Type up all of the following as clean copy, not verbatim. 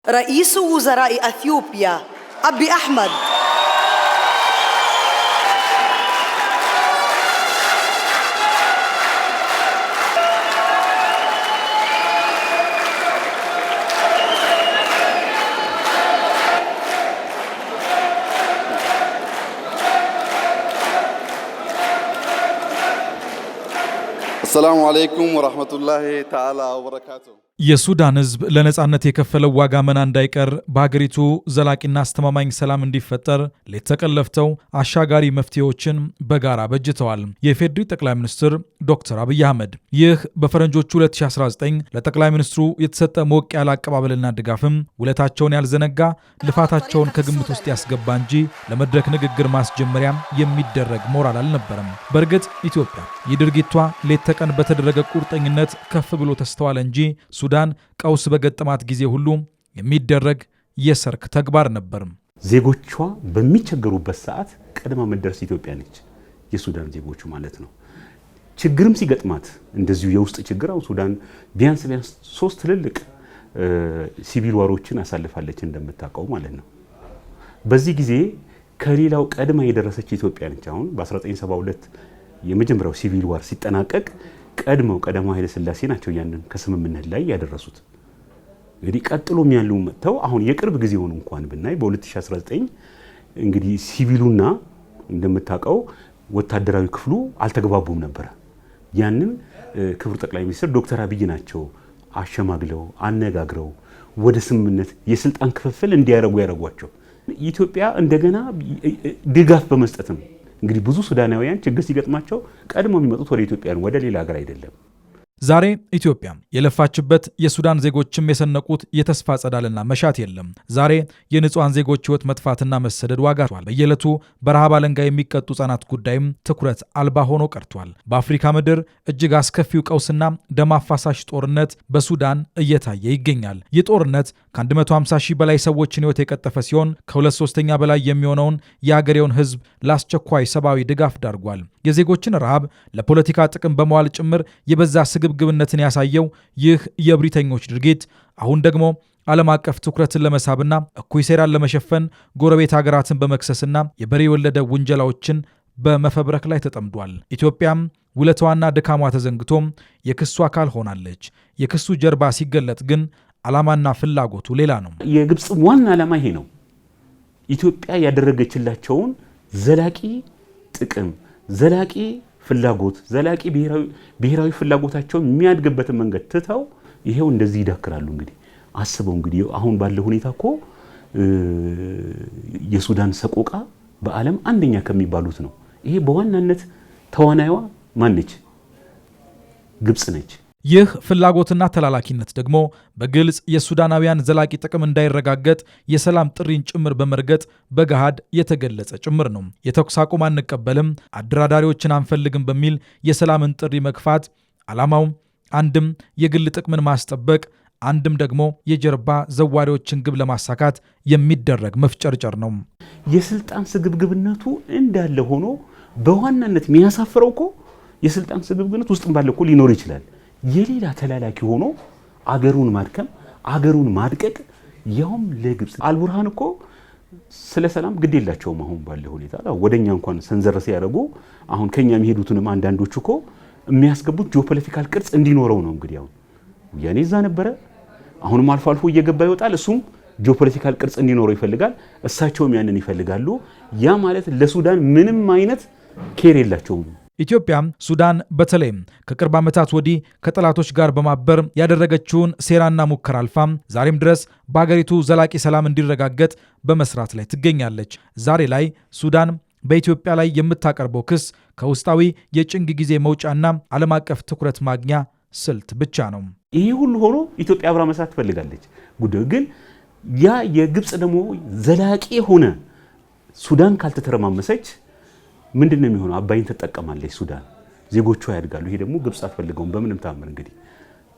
رئيس وزراء أثيوبيا أبي أحمد السلام عليكم ورحمة الله تعالى وبركاته የሱዳን ህዝብ ለነጻነት የከፈለው ዋጋ መና እንዳይቀር በሀገሪቱ ዘላቂና አስተማማኝ ሰላም እንዲፈጠር ሌት ተቀን ለፍተው አሻጋሪ መፍትሄዎችን በጋራ በጅተዋል። የፌዴሪ ጠቅላይ ሚኒስትር ዶክተር አብይ አህመድ ይህ በፈረንጆቹ 2019 ለጠቅላይ ሚኒስትሩ የተሰጠ ሞቅ ያለ አቀባበልና ድጋፍም ውለታቸውን ያልዘነጋ ልፋታቸውን ከግምት ውስጥ ያስገባ እንጂ ለመድረክ ንግግር ማስጀመሪያም የሚደረግ ሞራል አልነበረም። በእርግጥ ኢትዮጵያ የድርጊቷ ሌት ተቀን በተደረገ ቁርጠኝነት ከፍ ብሎ ተስተዋለ እንጂ ሱዳን ቀውስ በገጠማት ጊዜ ሁሉ የሚደረግ የሰርክ ተግባር ነበር። ዜጎቿ በሚቸገሩበት ሰዓት ቀድማ መድረስ ኢትዮጵያ ነች። የሱዳን ዜጎቹ ማለት ነው። ችግርም ሲገጥማት እንደዚሁ የውስጥ ችግር ሱዳን ቢያንስ 3 ትልልቅ ሲቪል ዋሮችን አሳልፋለች እንደምታውቀው ማለት ነው። በዚህ ጊዜ ከሌላው ቀድማ የደረሰች ኢትዮጵያ ነች። አሁን በ1972 የመጀመሪያው ሲቪል ዋር ሲጠናቀቅ ቀዳማዊ ኃይለ ሥላሴ ናቸው ያንን ከስምምነት ላይ ያደረሱት። እንግዲህ ቀጥሎም ያሉ መጥተው አሁን የቅርብ ጊዜ ሆኖ እንኳን ብናይ በ2019 እንግዲህ ሲቪሉና እንደምታውቀው ወታደራዊ ክፍሉ አልተግባቡም ነበር። ያንን ክቡር ጠቅላይ ሚኒስትር ዶክተር አብይ ናቸው አሸማግለው አነጋግረው ወደ ስምምነት የስልጣን ክፍፍል እንዲያረጉ ያረጓቸው። ኢትዮጵያ እንደገና ድጋፍ በመስጠትም እንግዲህ ብዙ ሱዳናውያን ችግር ሲገጥማቸው ቀድሞ የሚመጡት ወደ ኢትዮጵያ ነው፣ ወደ ሌላ ሀገር አይደለም። ዛሬ ኢትዮጵያ የለፋችበት የሱዳን ዜጎችም የሰነቁት የተስፋ ጸዳልና መሻት የለም። ዛሬ የንጹሃን ዜጎች ህይወት መጥፋትና መሰደድ ዋጋ ቷል። በየዕለቱ በረሃብ አለንጋ የሚቀጡ ህጻናት ጉዳይም ትኩረት አልባ ሆኖ ቀርቷል። በአፍሪካ ምድር እጅግ አስከፊው ቀውስና ደም አፋሳሽ ጦርነት በሱዳን እየታየ ይገኛል። ይህ ጦርነት ከ150 ሺህ በላይ ሰዎችን ህይወት የቀጠፈ ሲሆን ከ2/3 በላይ የሚሆነውን የአገሬውን ህዝብ ለአስቸኳይ ሰብአዊ ድጋፍ ዳርጓል። የዜጎችን ረሃብ ለፖለቲካ ጥቅም በመዋል ጭምር የበዛ ስግብግብነትን ያሳየው ይህ የብሪተኞች ድርጊት አሁን ደግሞ ዓለም አቀፍ ትኩረትን ለመሳብና እኩይ ሴራን ለመሸፈን ጎረቤት ሀገራትን በመክሰስና የበሬ የወለደ ውንጀላዎችን በመፈብረክ ላይ ተጠምዷል። ኢትዮጵያም ውለታዋና ድካሟ ተዘንግቶም የክሱ አካል ሆናለች። የክሱ ጀርባ ሲገለጥ ግን ዓላማና ፍላጎቱ ሌላ ነው። የግብጽ ዋና ዓላማ ይሄ ነው። ኢትዮጵያ ያደረገችላቸውን ዘላቂ ጥቅም፣ ዘላቂ ፍላጎት፣ ዘላቂ ብሔራዊ ፍላጎታቸውን የሚያድግበትን መንገድ ትተው ይሄው እንደዚህ ይዳክራሉ። እንግዲህ አስበው እንግዲህ አሁን ባለው ሁኔታ እኮ የሱዳን ሰቆቃ በዓለም አንደኛ ከሚባሉት ነው። ይሄ በዋናነት ተዋናይዋ ማን ነች? ግብጽ ነች። ይህ ፍላጎትና ተላላኪነት ደግሞ በግልጽ የሱዳናውያን ዘላቂ ጥቅም እንዳይረጋገጥ የሰላም ጥሪን ጭምር በመርገጥ በገሃድ የተገለጸ ጭምር ነው። የተኩስ አቁም አንቀበልም፣ አደራዳሪዎችን አንፈልግም በሚል የሰላምን ጥሪ መግፋት ዓላማው አንድም የግል ጥቅምን ማስጠበቅ፣ አንድም ደግሞ የጀርባ ዘዋሪዎችን ግብ ለማሳካት የሚደረግ መፍጨርጨር ነው። የስልጣን ስግብግብነቱ እንዳለ ሆኖ በዋናነት የሚያሳፍረው እኮ የስልጣን ስግብግብነት ውስጥም ባለ እኮ ሊኖር ይችላል። የሌላ ተላላኪ ሆኖ አገሩን ማድከም፣ አገሩን ማድቀቅ፣ ያውም ለግብጽ አልቡርሃን እኮ ስለ ሰላም ግድ የላቸውም። አሁን ባለው ሁኔታ ወደኛ እንኳን ሰንዘረሰ ያደረጉ አሁን ከኛ የሚሄዱትንም አንዳንዶቹ እኮ የሚያስገቡት ጂኦፖለቲካል ቅርጽ እንዲኖረው ነው። እንግዲህ አሁን ያኔ እዛ ነበረ፣ አሁንም አልፎ አልፎ እየገባ ይወጣል። እሱም ጂኦፖለቲካል ቅርጽ እንዲኖረው ይፈልጋል። እሳቸውም ያንን ይፈልጋሉ። ያ ማለት ለሱዳን ምንም አይነት ኬር የላቸውም። ኢትዮጵያ ሱዳን በተለይም ከቅርብ ዓመታት ወዲህ ከጠላቶች ጋር በማበር ያደረገችውን ሴራና ሙከራ አልፋም ዛሬም ድረስ በአገሪቱ ዘላቂ ሰላም እንዲረጋገጥ በመስራት ላይ ትገኛለች። ዛሬ ላይ ሱዳን በኢትዮጵያ ላይ የምታቀርበው ክስ ከውስጣዊ የጭንቅ ጊዜ መውጫና ዓለም አቀፍ ትኩረት ማግኛ ስልት ብቻ ነው። ይሄ ሁሉ ሆኖ ኢትዮጵያ አብራ መስራት ትፈልጋለች። ጉዳዩ ግን ያ የግብጽ ደግሞ ዘላቂ ሆነ ሱዳን ካልተተረማመሰች ምንድነው የሚሆነው? አባይን ተጠቀማለች ሱዳን፣ ዜጎቿ ያድጋሉ። ይሄ ደግሞ ግብጽ አትፈልገውም በምንም ታምር። እንግዲህ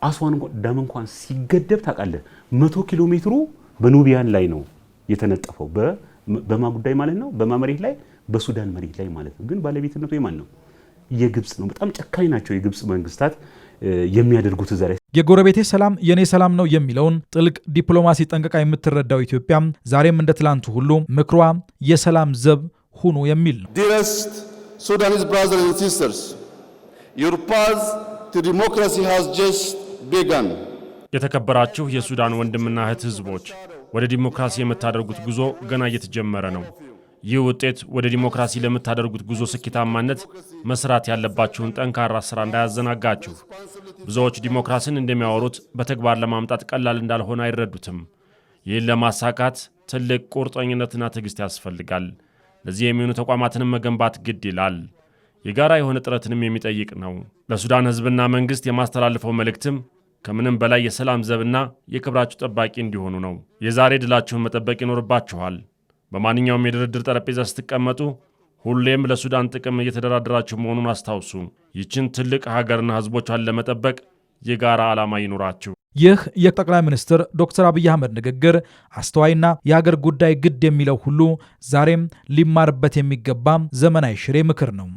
አስዋን ዳም እንኳን ሲገደብ ታውቃለህ 100 ኪሎ ሜትሩ በኑቢያን ላይ ነው የተነጠፈው። በማ ጉዳይ ማለት ነው? በማ መሬት ላይ? በሱዳን መሬት ላይ ማለት ነው። ግን ባለቤትነቱ የማን ነው? የግብጽ ነው። በጣም ጨካኝ ናቸው የግብጽ መንግስታት። የሚያደርጉት ዘረ የጎረቤቴ ሰላም የኔ ሰላም ነው የሚለውን ጥልቅ ዲፕሎማሲ ጠንቅቃ የምትረዳው ኢትዮጵያ ዛሬም እንደ ትላንቱ ሁሉ ምክሯ የሰላም ዘብ ሁኑ የሚል ነው። Dearest Sudanese brothers and sisters, your path to democracy has just begun. የተከበራችሁ የሱዳን ወንድምና እህት ህዝቦች ወደ ዲሞክራሲ የምታደርጉት ጉዞ ገና እየተጀመረ ነው። ይህ ውጤት ወደ ዲሞክራሲ ለምታደርጉት ጉዞ ስኬታማነት መስራት ያለባችሁን ጠንካራ ስራ እንዳያዘናጋችሁ። ብዙዎች ዲሞክራሲን እንደሚያወሩት በተግባር ለማምጣት ቀላል እንዳልሆነ አይረዱትም። ይህን ለማሳካት ትልቅ ቁርጠኝነትና ትዕግስት ያስፈልጋል። ለዚህ የሚሆኑ ተቋማትንም መገንባት ግድ ይላል። የጋራ የሆነ ጥረትንም የሚጠይቅ ነው። ለሱዳን ህዝብና መንግስት የማስተላልፈው መልእክትም ከምንም በላይ የሰላም ዘብና የክብራችሁ ጠባቂ እንዲሆኑ ነው። የዛሬ ድላችሁን መጠበቅ ይኖርባችኋል። በማንኛውም የድርድር ጠረጴዛ ስትቀመጡ ሁሌም ለሱዳን ጥቅም እየተደራደራችሁ መሆኑን አስታውሱ። ይህችን ትልቅ ሀገርና ህዝቦቿን ለመጠበቅ የጋራ ዓላማ ይኑራችሁ። ይህ የጠቅላይ ሚኒስትር ዶክተር አብይ አህመድ ንግግር አስተዋይና የሀገር ጉዳይ ግድ የሚለው ሁሉ ዛሬም ሊማርበት የሚገባ ዘመናዊ ሽሬ ምክር ነው።